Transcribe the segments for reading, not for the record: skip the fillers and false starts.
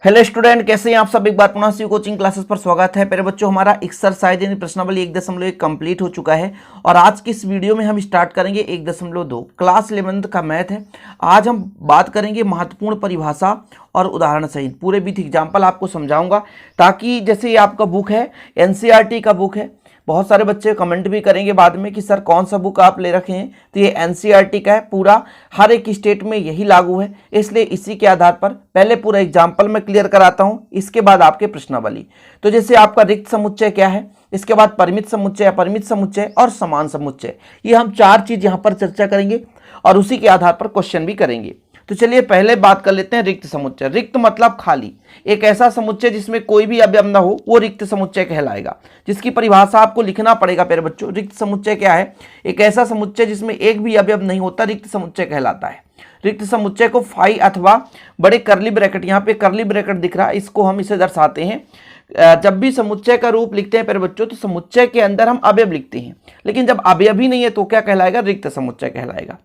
Hello student, कैसे हैं आप सब। एक बार पुनः से कोचिंग क्लासेस पर स्वागत है। प्यारे बच्चों, हमारा एक्सरसाइज यानी प्रश्नावली 1.1 कंप्लीट हो चुका है और आज की इस वीडियो में हम स्टार्ट करेंगे 1.2 क्लास 11th का मैथ है। आज हम बात करेंगे महत्वपूर्ण परिभाषा और उदाहरण सहित पूरे विथ एग्जाम्पल आपको समझाऊंगा, ताकि जैसे ये आपका बुक है एनसीईआरटी का बुक है। बहुत सारे बच्चे कमेंट भी करेंगे बाद में कि सर कौन सा बुक आप ले रखे हैं, तो ये एनसीईआरटी का है, पूरा हर एक स्टेट में यही लागू है। इसलिए इसी के आधार पर पहले पूरा एग्जाम्पल में क्लियर कराता हूं, इसके बाद आपके प्रश्नावली। तो जैसे आपका रिक्त समुच्चय क्या है, इसके बाद परिमित समुच्चय, अपरिमित समुच्चय और समान समुच्चय, ये हम चार चीज यहां पर चर्चा करेंगे और उसी के आधार पर क्वेश्चन भी करेंगे। तो चलिए पहले बात कर लेते हैं रिक्त समुच्चय। रिक्त मतलब खाली, एक ऐसा समुच्चय जिसमें कोई भी अवयव न हो, वो रिक्त समुच्चय कहलाएगा, जिसकी परिभाषा आपको लिखना पड़ेगा प्यारे बच्चों। रिक्त समुच्चय क्या है? एक ऐसा समुच्चय जिसमें एक भी अवयव नहीं होता, रिक्त समुच्चय कहलाता है। रिक्त समुच्चय को फाई अथवा बड़े करली ब्रैकेट, यहाँ पे करली ब्रैकेट दिख रहा है, इसको हम इसे दर्शाते हैं। जब भी समुच्चय का रूप लिखते हैं प्यारे बच्चों, तो समुच्चय के अंदर हम अवयव लिखते हैं, लेकिन जब अवयव ही नहीं है तो क्या कहलाएगा? रिक्त समुच्चय कहलाएगा।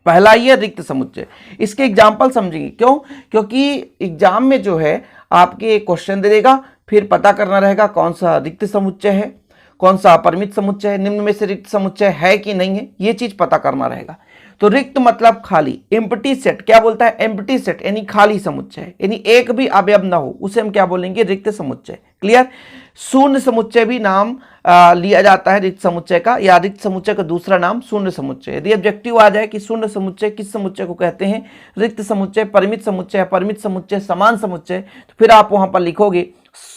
पहला ही है रिक्त समुच्चय। इसके एग्जाम्पल समझेंगे, क्यों? क्योंकि एग्जाम में जो है आपके क्वेश्चन दे देगा, फिर पता करना रहेगा कौन सा रिक्त समुच्चय है, कौन सा अपरिमित समुच्चय है, निम्न में से रिक्त समुच्चय है कि नहीं है, ये चीज पता करना रहेगा। तो रिक्त मतलब खाली, एम्प्टी सेट क्या बोलता है? एम्प्टी सेट यानी खाली समुच्चय, यानी एक भी अवयव ना हो, उसे हम क्या बोलेंगे? रिक्त समुच्चय। क्लियर? शून्य समुच्चय भी नाम लिया जाता है रिक्त समुच्चय का, या रिक्त समुच्चय का दूसरा नाम शून्य समुच्चय। यदि ऑब्जेक्टिव आ जाए कि शून्य समुच्चय किस समुच्चय को कहते हैं, रिक्त समुच्चय, परिमित समुच्चय, अपरिमित समुच्चय, समान समुच्चय, तो फिर आप वहां पर लिखोगे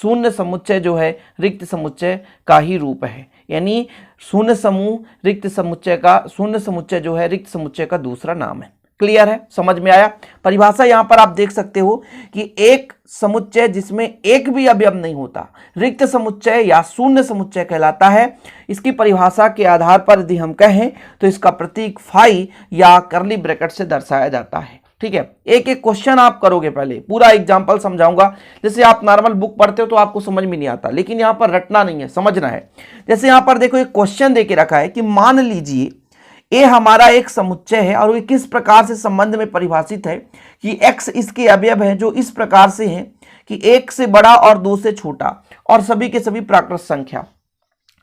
शून्य समुच्चय जो है रिक्त समुच्चय का ही रूप है, यानी शून्य समूह रिक्त समुच्चय का, शून्य समुच्चय जो है रिक्त समुच्चय का दूसरा नाम है। क्लियर है? समझ में आया? परिभाषा यहां पर आप देख सकते हो कि एक समुच्चय जिसमें एक भी अवयव नहीं होता, रिक्त समुच्चय या शून्य समुच्चय कहलाता है। इसकी परिभाषा के आधार पर यदि हम कहें तो इसका प्रतीक फाई या करली ब्रैकेट से दर्शाया जाता है। ठीक है, एक एक क्वेश्चन आप करोगे, पहले पूरा एग्जाम्पल समझाऊंगा। जैसे आप नॉर्मल बुक पढ़ते हो तो आपको समझ में नहीं आता, लेकिन यहां पर रटना नहीं है, समझना है। जैसे यहां पर देखो एक क्वेश्चन देके रखा है कि मान लीजिए ये हमारा एक समुच्चय है और ये किस प्रकार से संबंध में परिभाषित है कि x इसके अवयव हैं जो इस प्रकार से हैं कि 1 से बड़ा और 2 से छोटा और सभी के सभी प्राकृत संख्या।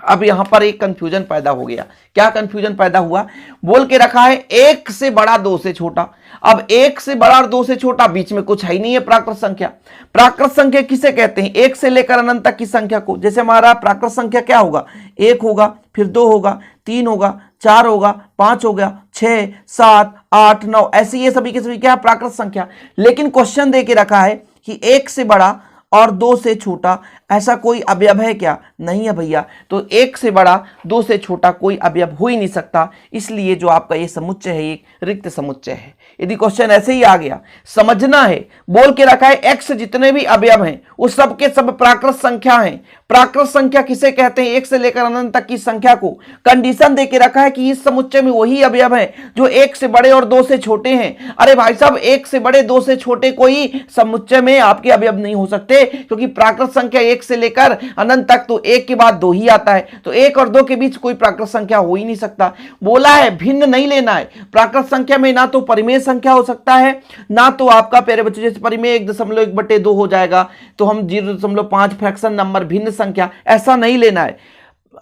अब यहां पर एक कंफ्यूजन पैदा हो गया। क्या कंफ्यूजन पैदा हुआ? बोल के रखा है 1 से बड़ा 2 से छोटा। अब 1 से बड़ा और 2 से छोटा, बीच में कुछ है ही नहीं है प्राकृत संख्या। प्राकृत संख्या किसे कहते हैं? 1 से लेकर अनंत तक की संख्या को। जैसे हमारा प्राकृत संख्या क्या होगा? 1 होगा, फिर 2 होगा, 3 होगा, 4 होगा, 5 हो गया, 6, 7, 8, 9, ऐसे ये सभी के सभी क्या है? प्राकृत संख्या। लेकिन क्वेश्चन दे के रखा है कि 1 से बड़ा और 2 से छोटा ऐसा कोई अवयव है क्या? नहीं है भैया। तो 1 से बड़ा 2 से छोटा कोई अवयव हो ही नहीं सकता, इसलिए जो आपका ये समुच्चय है एक रिक्त समुच्चय है। यदि क्वेश्चन ऐसे ही आ गया, समझना है, बोल के रखा है x जितने भी अवयव हैं उस सब के सब प्राकृत संख्या हैं। प्राकृत संख्या किसे कहते हैं? 1 से लेकर अनंत तक की संख्या को। कंडीशन दे के रखा है कि इस समुच्चय में वही अवयव हैं जो 1 से बड़े और 2 से छोटे हैं। अरे भाई साहब, 1 से बड़े 2 से छोटे कोई समुच्चय में आपके अवयव नहीं हो सकते, क्योंकि प्राकृत संख्या 1 से लेकर अनंत तक तो 1 के बाद 2 ही आता है, तो 1 और 2 के बीच कोई प्राकृत संख्या हो ही नहीं सकता। बोला है भिन्न नहीं लेना है। प्राकृत संख्या में ना तो परिमेय संख्या हो सकता है, ना तो आपका प्यारे बच्चों जैसे परिमेय 1.1/2 हो जाएगा तो हम 0.5 फ्रैक्शन नंबर, भिन्न संख्या, ऐसा नहीं लेना है।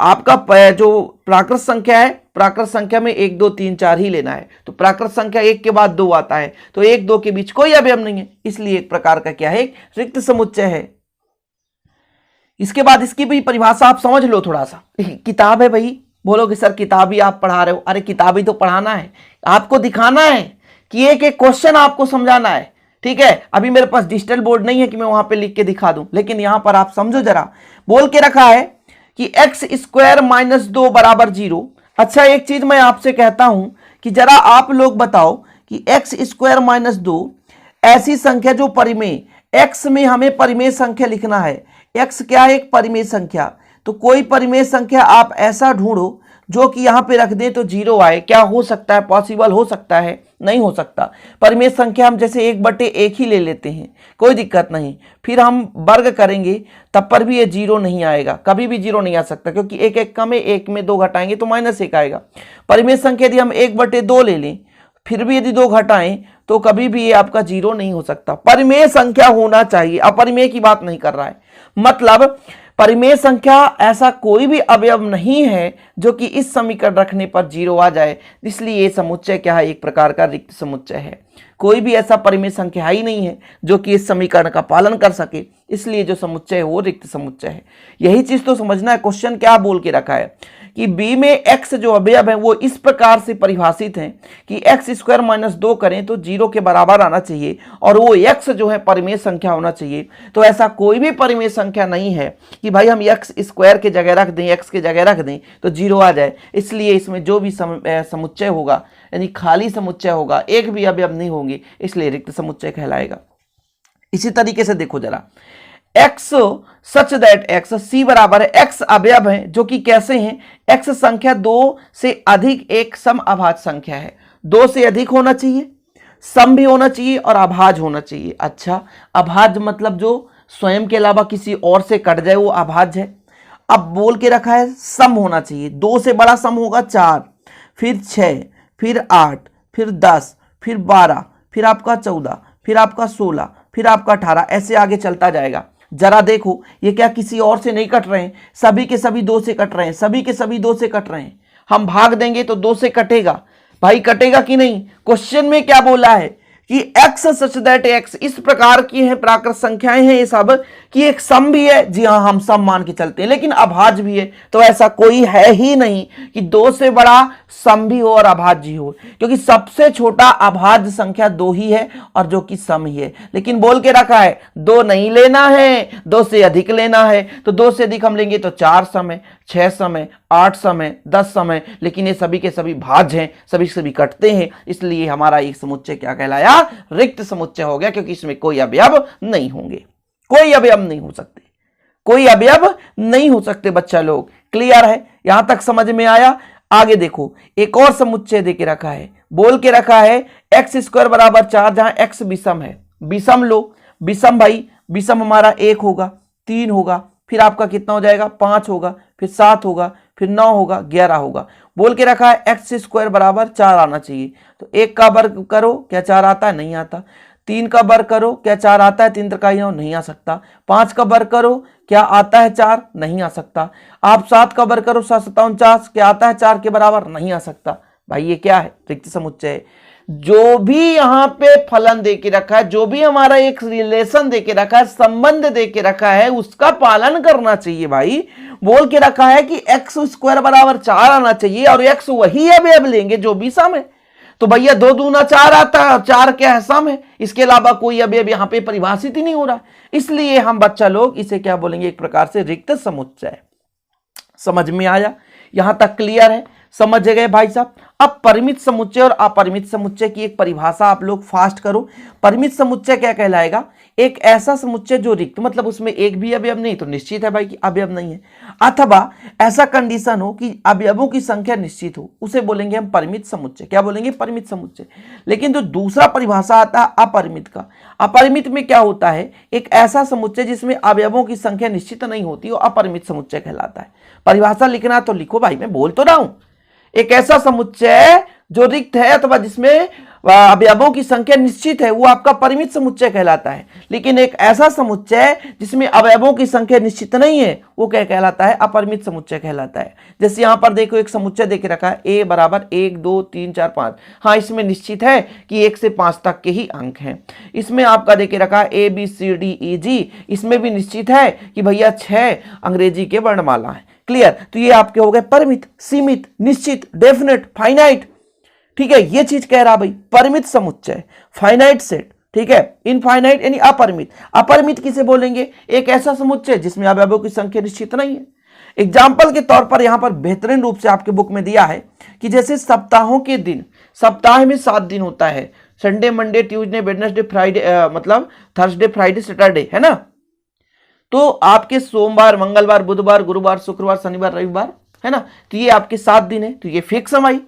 आपका जो प्राकृत संख्या है, प्राकृत संख्या में 1, 2, 3, 4 ही लेना है। तो प्राकृत संख्या 1 के बाद 2 आता है, तो 1, 2 के बीच कोई अवयव नहीं है, इसलिए एक प्रकार का क्या है? रिक्त समुच्चय है। इसके बाद इसकी भी परिभाषा आप समझ लो थोड़ा सा। किताब है भाई, बोलोगे सर किताब ही आप पढ़ा रहे हो। अरे किताब ही तो पढ़ाना है, आपको दिखाना है कि एक एक क्वेश्चन आपको समझाना है। ठीक है, अभी मेरे पास डिजिटल बोर्ड नहीं है कि मैं वहां पे लिख के दिखा दूं, लेकिन यहां पर आप समझो जरा। बोल के रखा है कि x² - 2 = 0। अच्छा, एक चीज मैं आपसे कहता हूं कि जरा आप लोग बताओ कि x² - 2 ऐसी संख्या जो परिमेय, x में हमें परिमेय संख्या लिखना है। x क्या है? एक परिमेय संख्या। तो कोई परिमेय संख्या आप ऐसा ढूंढो जो कि यहां पे रख दें तो 0 आए। क्या हो सकता है? पॉसिबल हो सकता है? नहीं हो सकता। परिमेय संख्या हम जैसे 1/1 ही ले लेते हैं, कोई दिक्कत नहीं। फिर हम वर्ग करेंगे तब पर भी ये 0 नहीं आएगा, कभी भी 0 नहीं आ सकता, क्योंकि 1 1 कम है, 1 में 2 घटाएंगे तो -1 आएगा। परिमेय संख्या यदि हम 1/2 ले लें, फिर भी यदि 2 घटाएं तो कभी भी ये आपका जीरो नहीं हो सकता। परिमेय संख्या होना चाहिए, अपरिमेय की बात नहीं कर रहा है। मतलब परिमेय संख्या ऐसा कोई भी अवयव नहीं है जो कि इस समीकरण रखने पर जीरो आ जाए, इसलिए ये समुच्चय क्या है, एक प्रकार का रिक्त समुच्चय है। कोई भी ऐसा परिमेय संख्या ही नहीं है जो कि इस समीकरण का पालन कर सके, इसलिए जो समुच्चय है वो रिक्त समुच्चय है। यही चीज तो समझना है। क्वेश्चन क्या बोल के रखा है कि बी में x जो अवयव है वो इस प्रकार से परिभाषित है कि x स्क्वायर माइनस 2 करें तो 0 के बराबर आना चाहिए और वो x जो है परिमेय संख्या होना चाहिए। तो ऐसा कोई भी परिमेय संख्या नहीं है कि भाई हम x स्क्वायर के जगह रख दें, x के जगह रख दें तो 0 आ जाए। इसलिए इसमें जो भी समुच्चय होगा यानी खाली समुच्चय होगा, एक भी अवयव नहीं होंगे, इसलिए रिक्त समुच्चय कहलाएगा। इसी तरीके से देखो जरा, x such that x c बराबर है x अवयव है जो कि कैसे हैं, x संख्या 2 से अधिक एक सम अभाज्य संख्या है। 2 से अधिक होना चाहिए, सम भी होना चाहिए और अभाज्य होना चाहिए। अच्छा, अभाज्य मतलब जो स्वयं के अलावा किसी और से कट जाए वो अभाज्य है। अब बोल के रखा है सम होना चाहिए। 2 से बड़ा सम होगा 4, फिर 6, फिर 8, फिर 10, फिर 12, फिर आपका 14, फिर आपका 16, फिर आपका 18, ऐसे आगे चलता जाएगा। जरा देखो ये क्या किसी और से नहीं कट रहे हैं, सभी के सभी 2 से कट रहे हैं, सभी के सभी 2 से कट रहे हैं। हम भाग देंगे तो 2 से कटेगा, भाई कटेगा कि नहीं। क्वेश्चन में क्या बोला है कि x सच दैट x, इस प्रकार की है प्राकृत संख्याएं हैं ये सब कि एक सम भी है, जी हाँ हम सम मान के चलते हैं, लेकिन अभाज्य भी है। तो ऐसा कोई है ही नहीं कि 2 से बड़ा सम भी हो और अभाज्य हो, क्योंकि सबसे छोटा अभाज्य संख्या 2 ही है और जो कि सम ही है। लेकिन बोल के रखा है 2 नहीं लेना है, 2 से अधिक लेना है। तो 2 से अधिक हम लेंगे तो 4 सम है, 6 सम है, 8 सम है, 10 सम है, लेकिन ये सभी के सभी भाज्य हैं, सभी सभी कटते हैं, इसलिए हमारा एक समुच्चय क्या कहलाया, रिक्त समुच्चय हो गया, क्योंकि इसमें कोई अवयव नहीं होंगे, कोई अवयव नहीं हो सकते, कोई अवयव नहीं हो सकते। बच्चा लोग क्लियर है, यहां तक समझ में आया। आगे देखो एक और समुच्चय देके रखा है, बोल के रखा है x स्क्वायर बराबर 4, जहां x विषम है। विषम लो, विषम भाई विषम हमारा 1 होगा, 3 होगा, फिर आपका कितना हो जाएगा 5 होगा, फिर 7 होगा, फिर 9 होगा, 11 होगा। बोल के रखा है x स्क्वायर बराबर 4 आना चाहिए। तो 1 का वर्ग करो, क्या 4 आता है, नहीं आता। 3 का वर्ग करो, क्या 4 आता है, 3 त्रिकाई 9, नहीं आ सकता। 5 का वर्ग करो, क्या आता है 4, नहीं आ सकता। आप 7 का वर्ग करो, 7 7 49, क्या आता है 4 के बराबर, नहीं आ सकता। भाई ये क्या है, रिक्त समुच्चय है। जो भी यहाँ पे फलन दे के रखा है, जो भी हमारा एक रिलेशन दे के रखा है, संबंध दे के रखा है, उसका पालन करना चाहिए। भाई बोल के रखा है कि x स्क्वायर बराबर 4 आना चाहिए और x वही अवयव लेंगे जो भी सम है। तो भैया 2 दूना 4 आता है और 4 क्या है, सम है, इसके अलावा कोई अवयव यहाँ पे परिभाषित ही नहीं हो रहा। इसलिए हम बच्चा लोग इसे क्या बोलेंगे, एक प्रकार से रिक्त समुच्चय। समझ में आया, यहां तक क्लियर है, समझ गए भाई साहब। अब परिमित समुच्चय और अपरिमित समुच्चय की एक परिभाषा आप लोग फास्ट करो। परिमित समुच्चय क्या कहलाएगा, एक ऐसा समुच्चय जो रिक्त, मतलब उसमें एक भी अवयव नहीं, तो निश्चित है भाई कि अवयव नहीं है, अथवा ऐसा कंडीशन हो कि अवयवों की संख्या निश्चित हो, उसे बोलेंगे हम परिमित समुच्चय। क्या बोलेंगे, परिमित समुच्चय। लेकिन जो दूसरा परिभाषा आता है अपरिमित का, अपरिमित में क्या होता है, एक ऐसा समुच्चय जिसमें अवयवों की संख्या निश्चित नहीं होती, वो अपरिमित समुच्चय कहलाता है। परिभाषा लिखना तो लिखो भाई, मैं बोल तो रहा हूं। एक ऐसा समुच्चय जो रिक्त है अथवा जिसमें अवयवों की संख्या निश्चित है, वो आपका परिमित समुच्चय कहलाता है। लेकिन एक ऐसा समुच्चय जिसमें अवयवों की संख्या निश्चित नहीं है, वो क्या कहलाता है, अपरिमित समुच्चय कहलाता है। जैसे यहां पर देखो एक समुच्चय देके रखा है a बराबर 1 2 3 4 5। हाँ, इसमें निश्चित है कि 1 से 5 तक के ही अंक हैं। इसमें आपका देके रखा है a b c d e g, इसमें भी निश्चित है कि भैया 6 अंग्रेजी के वर्णमाला है। क्लियर, तो ये आपके हो गए परिमित, सीमित, निश्चित, डेफिनेट, फाइनाइट। ठीक है, ये चीज कह रहा भाई परिमित समुच्चय, फाइनाइट सेट। ठीक है, इनफाइनाइट यानी अपरिमित। अपरिमित किसे बोलेंगे, एक ऐसा समुच्चय जिसमें अवयवों की संख्या निश्चित नहीं है। एग्जाम्पल के तौर पर यहां पर बेहतरीन रूप से आपके बुक में दिया है कि जैसे सप्ताहों के दिन, सप्ताह में 7 दिन होता है, Sunday Monday Tuesday Wednesday Friday, मतलब थर्सडे फ्राइडे सैटरडे, है ना। तो आपके सोमवार मंगलवार बुधवार गुरुवार शुक्रवार शनिवार रविवार, है ना, तो ये आपके 7 दिन है। तो ये फिक्स है भाई,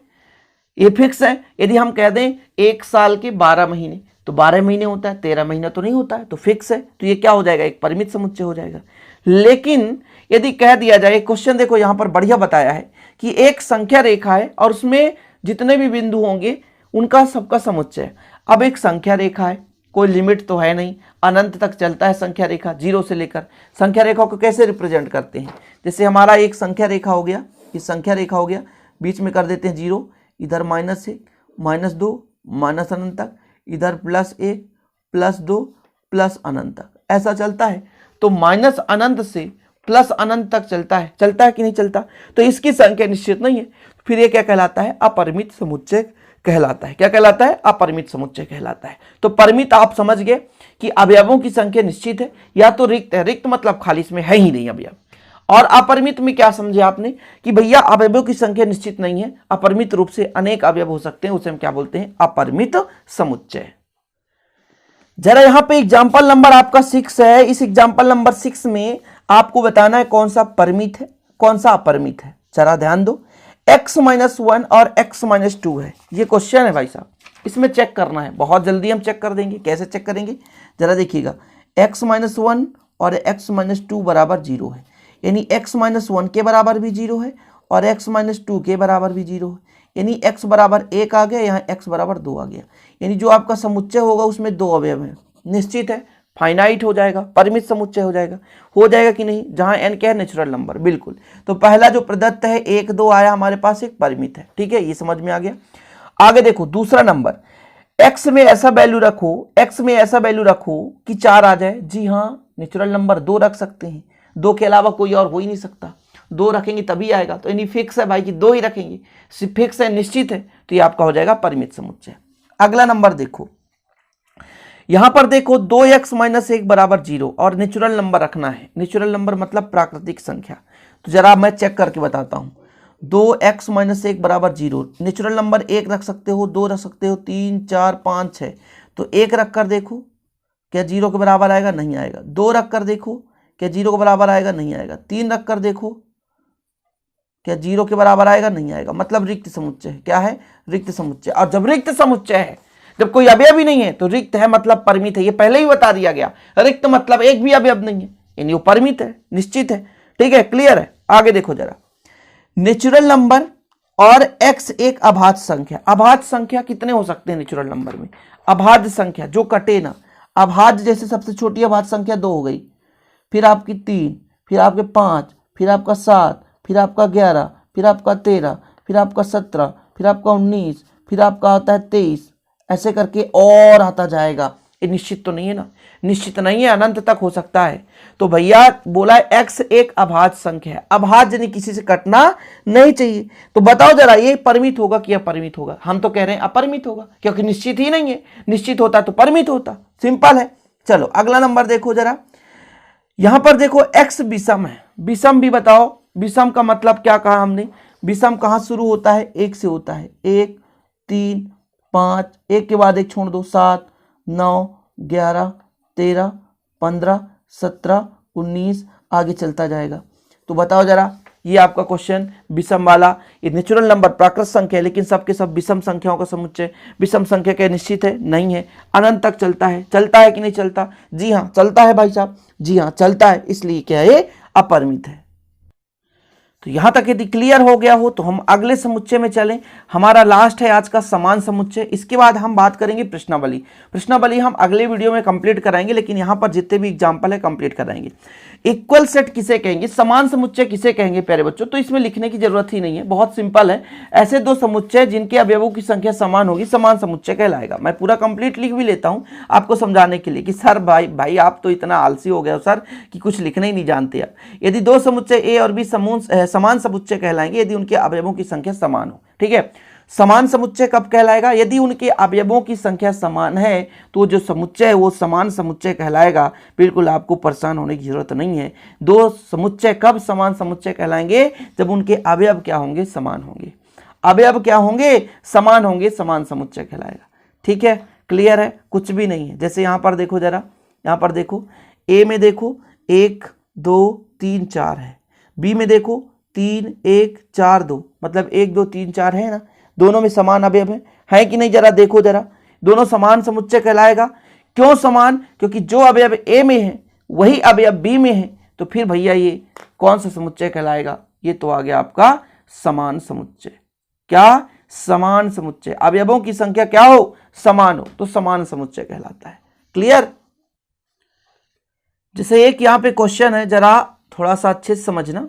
ये फिक्स है। यदि हम कह दें एक साल के 12 महीने, तो 12 महीने होता है, 13 महीना तो नहीं होता है, तो फिक्स है। तो ये क्या हो जाएगा, एक परिमित समुच्चय हो जाएगा। लेकिन यदि कह दिया जाए, क्वेश्चन देखो यहां पर बढ़िया बताया है कि एक संख्या रेखा है और उसमें जितने भी बिंदु होंगे उनका सबका समुच्चय। अब एक संख्या रेखा है, कोई लिमिट तो है नहीं, अनंत तक चलता है संख्या रेखा, 0 से लेकर। संख्या रेखा को कैसे रिप्रेजेंट करते हैं, जैसे हमारा एक संख्या रेखा हो गया, ये संख्या रेखा हो गया, बीच में कर देते हैं 0, इधर -1, -2, माइनस अनंत तक, इधर +1, +2, प्लस अनंत तक, ऐसा चलता है। तो माइनस अनंत से प्लस अनंत तक चलता है कि नहीं चलता? तो इसकी संख्या निश्चित नहीं है, फिर ये क्या कहलाता है? अपरिमित समुच्चय कहलाता है। क्या कहलाता है? अपरिमित समुच्चय कहलाता है। तो परिमित आप समझ गए कि अवयवों की संख्या निश्चित है, या तो रिक्त है, रिक्त मतलब खाली, इसमें है ही नहीं अवयव। और अपरिमित में क्या समझे आपने कि भैया अवयवों की संख्या निश्चित नहीं है, अपरिमित रूप से अनेक अवयव हो सकते हैं, उसे हम क्या बोलते हैं? अपरिमित समुच्चय। जरा यहां पे एग्जाम्पल नंबर आपका 6 है। इस एग्जाम्पल नंबर 6 में आपको बताना है कौन सा परिमित है, कौन सा अपरिमित है। जरा ध्यान दो, x-1 और x-2 है, ये क्वेश्चन है भाई साहब, इसमें चेक करना है। बहुत जल्दी हम चेक कर देंगे। कैसे चेक करेंगे? जरा देखिएगा, x-1 और x-2 बराबर 0 है, यानी x-1 के बराबर भी 0 है और x-2 के बराबर भी 0 है, यानी x बराबर 1 आ गया, यहाँ x बराबर 2 आ गया। यानी जो आपका समुच्चय होगा उसमें 2 अवयव हैं, निश्चित है, फाइनाइट हो जाएगा, परिमित समुच्चय हो जाएगा कि नहीं? जहां n क्या है? नेचुरल नंबर, बिल्कुल। तो पहला जो प्रदत्त है 1, 2 आया हमारे पास, एक परिमित है। ठीक है, ये समझ में आ गया। आगे देखो, दूसरा नंबर, x में ऐसा वैल्यू रखो कि 4 आ जाए। जी हाँ, नेचुरल नंबर 2 रख सकते हैं, 2 के अलावा कोई और हो ही नहीं सकता, 2 रखेंगे तभी आएगा। तो यानी फिक्स है भाई कि 2 ही रखेंगे, फिक्स है, निश्चित है, तो ये आपका हो जाएगा परिमित समुच्चय। अगला नंबर देखो, यहां पर देखो 2x-1 बराबर 0 और नेचुरल नंबर रखना है। नेचुरल नंबर मतलब प्राकृतिक संख्या। तो जरा मैं चेक करके बताता हूं, 2x-1 बराबर 0, नेचुरल नंबर 1 रख सकते हो, 2 रख सकते हो, 3, 4, 5, 6। तो 1 रख कर देखो क्या 0 के बराबर आएगा? नहीं आएगा। 2 रख कर देखो क्या 0 के बराबर आएगा? नहीं आएगा। 3 रख कर देखो क्या 0 के बराबर आएगा? नहीं आएगा। मतलब रिक्त समुच्चय है। क्या है? रिक्त समुच्चय। और जब रिक्त समुच्चय है, जब कोई अवयव ही नहीं है, तो रिक्त है मतलब परिमित है। ये पहले ही बता दिया गया, रिक्त मतलब एक भी अवयव नहीं है, यानी वो परिमित है, निश्चित है। ठीक है, क्लियर है। आगे देखो जरा, नेचुरल नंबर और x एक अभाज्य संख्या। अभाज्य संख्या कितने हो सकते हैं नेचुरल नंबर में? अभाज्य संख्या जो कटे ना, अभाज्य जैसे सबसे छोटी अभाज्य संख्या 2 हो गई, फिर आपकी 3, फिर आपके 5, फिर आपका 7, फिर आपका 11, फिर आपका 13, फिर आपका 17, फिर आपका 19, फिर आपका आता है 23, ऐसे करके और आता जाएगा। ये निश्चित तो नहीं है ना? निश्चित नहीं है, अनंत तक हो सकता है। तो भैया बोला है x एक अभाज्य संख्या है, अभाज्य यानी किसी से कटना नहीं चाहिए। तो बताओ जरा, ये परिमित होगा कि अपरिमित होगा? हम तो कह रहे हैं अपरिमित होगा, क्योंकि निश्चित ही नहीं है। निश्चित होता तो परिमित होता, सिंपल है। चलो अगला नंबर देखो जरा, यहां पर देखो x विषम है। विषम भी बताओ, विषम का मतलब क्या कहा हमने? विषम कहां शुरू होता है? 1 से होता है। 1, 3, 5, 1 के बाद 1 छोड़ दो, 7, 9, 11, 13, 15, 17, 19, आगे चलता जाएगा। तो बताओ जरा, ये आपका क्वेश्चन विषम वाला, ये नेचुरल नंबर प्राकृत संख्या है, लेकिन सबके सब विषम संख्याओं का समुच्चय। विषम संख्या क्या निश्चित है? नहीं है, अनंत तक चलता है। चलता है कि नहीं चलता? जी हाँ चलता है भाई साहब, जी हाँ चलता है, इसलिए क्या है? अपरिमित है। तो यहां तक यदि क्लियर हो गया हो तो हम अगले समुच्चय में चलें। हमारा लास्ट है आज का समान समुच्चय। इसके बाद हम बात करेंगे प्रश्नावली। प्रश्नावली हम अगले वीडियो में कंप्लीट कराएंगे, लेकिन यहां पर जितने भी एग्जांपल है कंप्लीट कराएंगे। इक्वल सेट किसे कहेंगे, समान समुच्चय किसे कहेंगे प्यारे बच्चों? तो इसमें लिखने की जरूरत ही नहीं है, बहुत सिंपल है। ऐसे दो समुच्चय जिनके अवयवों की संख्या समान होगी, समान समुच्चय कहलाएगा। मैं पूरा कंप्लीट लिख भी लेता हूं आपको समझाने के लिए कि सर भाई आप तो इतना आलसी हो गए हो सर कि कुछ लिखना ही नहीं जानते आप। यदि दो समुच्चय ए और बी समान समुच्चय कहलाएंगे यदि उनके अवयवों की संख्या समान हो। ठीक है, समान समुच्चय कब कहलाएगा? यदि उनके अवयवों की संख्या समान है तो जो समुच्चय है वो समान समुच्चय कहलाएगा। बिल्कुल आपको परेशान होने की जरूरत नहीं है। दो समुच्चय कब समान समुच्चय कहलाएंगे? जब उनके अवयव क्या होंगे? समान होंगे। अवयव क्या होंगे? समान होंगे, समान समुच्चय कहलाएगा। ठीक है, क्लियर है, कुछ भी नहीं है। जैसे यहां पर देखो जरा, यहां पर देखो ए में देखो 1 2 3 4 है, बी में देखो 3 1 4 2, मतलब 1 2 3 4 है ना, दोनों में समान अवयव है कि नहीं? जरा देखो जरा, दोनों समान समुच्चय कहलाएगा। क्यों समान? क्योंकि जो अवयव ए में है वही अवयव बी में है, तो फिर भैया ये कौन सा समुच्चय कहलाएगा? ये तो आ गया आपका समान समुच्चय। क्या? समान समुच्चय, अवयवों की संख्या क्या हो, समान हो, तो समान समुच्चय कहलाता है। क्लियर। जैसे एक यहाँ पे क्वेश्चन है, जरा थोड़ा सा अच्छे से समझना,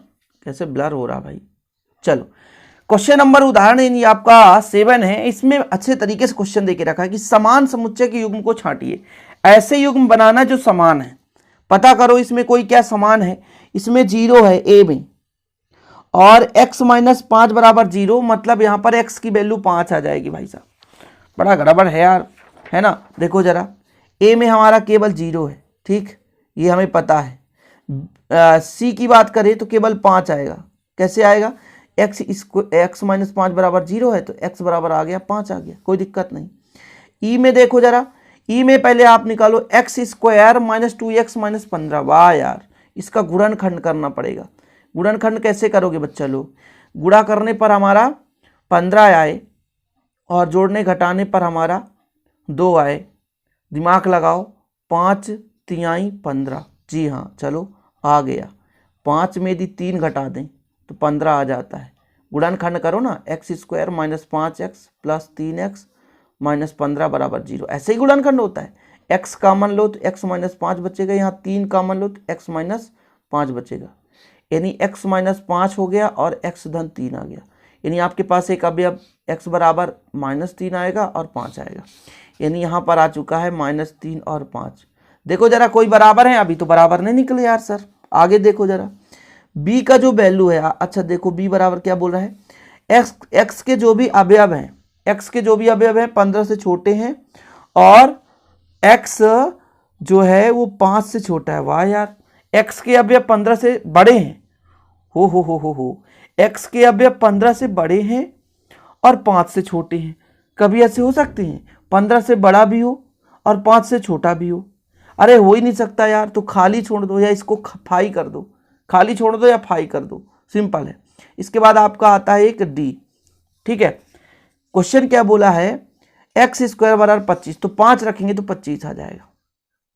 कैसे ब्लर हो रहा भाई। चलो क्वेश्चन नंबर उदाहरण यानी आपका 7 है। इसमें अच्छे तरीके से क्वेश्चन देके रखा है कि समान समुच्चय के युग्म को छांटिए। ऐसे युग्म बनाना जो समान है, पता करो इसमें कोई क्या समान है। इसमें 0 है ए में और x माइनस 5 बराबर 0, मतलब यहाँ पर x की वैल्यू 5 आ जाएगी भाई साहब। बड़ा गड़बड़ है यार, है ना। देखो जरा, a में हमारा केवल 0 है, ठीक, ये हमें पता है। c की बात करें तो केवल 5 आएगा। कैसे आएगा, x माइनस 5 बराबर 0 है तो x बराबर आ गया 5 आ गया, कोई दिक्कत नहीं। e में देखो जरा, e में पहले आप निकालो x square minus 2x minus 15। वाह यार, इसका गुणनखंड करना पड़ेगा। गुणनखंड कैसे करोगे बच्चा लोग, गुणा करने पर हमारा 15 आए और जोड़ने घटाने पर हमारा 2 आए। दिमाग लगाओ, 5 तिहाई 15, जी हाँ चलो आ गया। 5 में यदि 3 घटा दें तो 15 आ जाता है। गुणनखंड करो ना, x square minus 5x plus 3x minus 15 बराबर 0, ऐसे ही गुणनखंड होता है। x कॉमन लो तो x माइनस 5 बचेगा, यहाँ 3 कॉमन लो तो x माइनस 5 बचेगा, यानी x माइनस 5 हो गया और x धन 3 आ गया। यानी आपके पास एक अवयव x बराबर माइनस 3 आएगा और 5 आएगा, यानी यहाँ पर आ चुका है माइनस 3 और 5। देखो जरा कोई बराबर है, अभी तो बराबर नहीं निकले यार सर। आगे देखो जरा, b का जो वैल्यू है, अच्छा देखो b बराबर क्या बोल रहा है, x के जो भी अवयव हैं, x के जो भी अवयव हैं 15 से छोटे हैं और x जो है वो 5 से छोटा है। वाह यार, x के अवयव 15 से बड़े हैं, हो x के अवयव 15 से बड़े हैं और 5 से छोटे हैं। कभी ऐसे हो सकते हैं 15 से बड़ा भी हो और 5 से छोटा भी हो? अरे हो ही नहीं सकता यार, तो खाली छोड़ दो या इसको फाई कर दो, खाली छोड़ दो या फाई कर दो, सिंपल है। इसके बाद आपका आता है एक डी, ठीक है। क्वेश्चन क्या बोला है, एक्स स्क्वायर बराबर 25, तो 5 रखेंगे तो 25 आ जाएगा।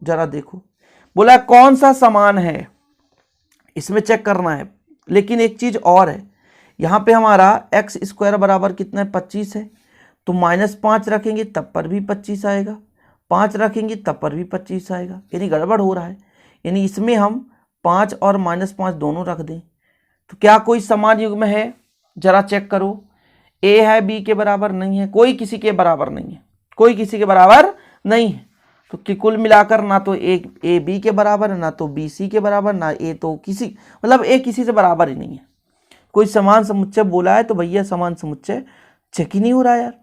जरा देखो, बोला कौन सा समान है, इसमें चेक करना है। लेकिन एक चीज और है, यहाँ पे हमारा एक्स स्क्वायर बराबर कितना है, 25 है, तो माइनस 5 रखेंगे तब पर भी 25 आएगा, 5 रखेंगे तब पर भी 25 आएगा, यानी गड़बड़ हो रहा है। यानी इसमें हम 5 और माइनस 5 दोनों रख दें तो क्या कोई समान युग्म है, जरा चेक करो। ए है बी के बराबर नहीं है, कोई किसी के बराबर नहीं है, कोई किसी के बराबर नहीं है। तो कि कुल मिलाकर ना तो ए बी के बराबर है, ना तो बी सी के बराबर, ना ए तो किसी, मतलब ए किसी से बराबर ही नहीं है। कोई समान समुच्चय बोला है तो भैया समान समुच्चय चेक ही नहीं हो रहा यार,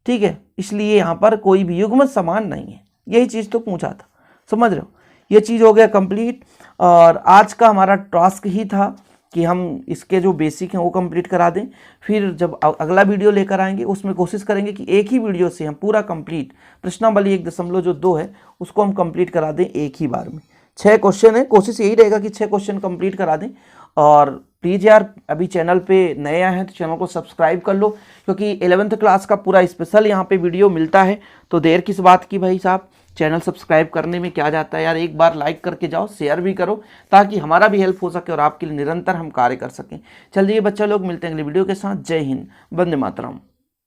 ठीक है। इसलिए यहाँ पर कोई भी युग्म समान नहीं है, यही चीज़ तो पूछा था, समझ रहे हो। ये चीज़ हो गया कंप्लीट। और आज का हमारा टास्क ही था कि हम इसके जो बेसिक हैं वो कंप्लीट करा दें। फिर जब अगला वीडियो लेकर आएंगे उसमें कोशिश करेंगे कि एक ही वीडियो से हम पूरा कंप्लीट प्रश्नावली 1.2 है उसको हम कंप्लीट करा दें एक ही बार में। 6 क्वेश्चन है, कोशिश यही रहेगा कि 6 क्वेश्चन कंप्लीट करा दें। और प्लीज़ यार अभी चैनल पे नए आए हैं तो चैनल को सब्सक्राइब कर लो, क्योंकि 11th क्लास का पूरा स्पेशल यहाँ पे वीडियो मिलता है। तो देर किस बात की भाई साहब, चैनल सब्सक्राइब करने में क्या जाता है यार, एक बार लाइक करके जाओ, शेयर भी करो ताकि हमारा भी हेल्प हो सके और आपके लिए निरंतर हम कार्य कर सकें। चलिए बच्चा लोग, मिलते हैं अगले वीडियो के साथ। जय हिंद, वंदे मातरम।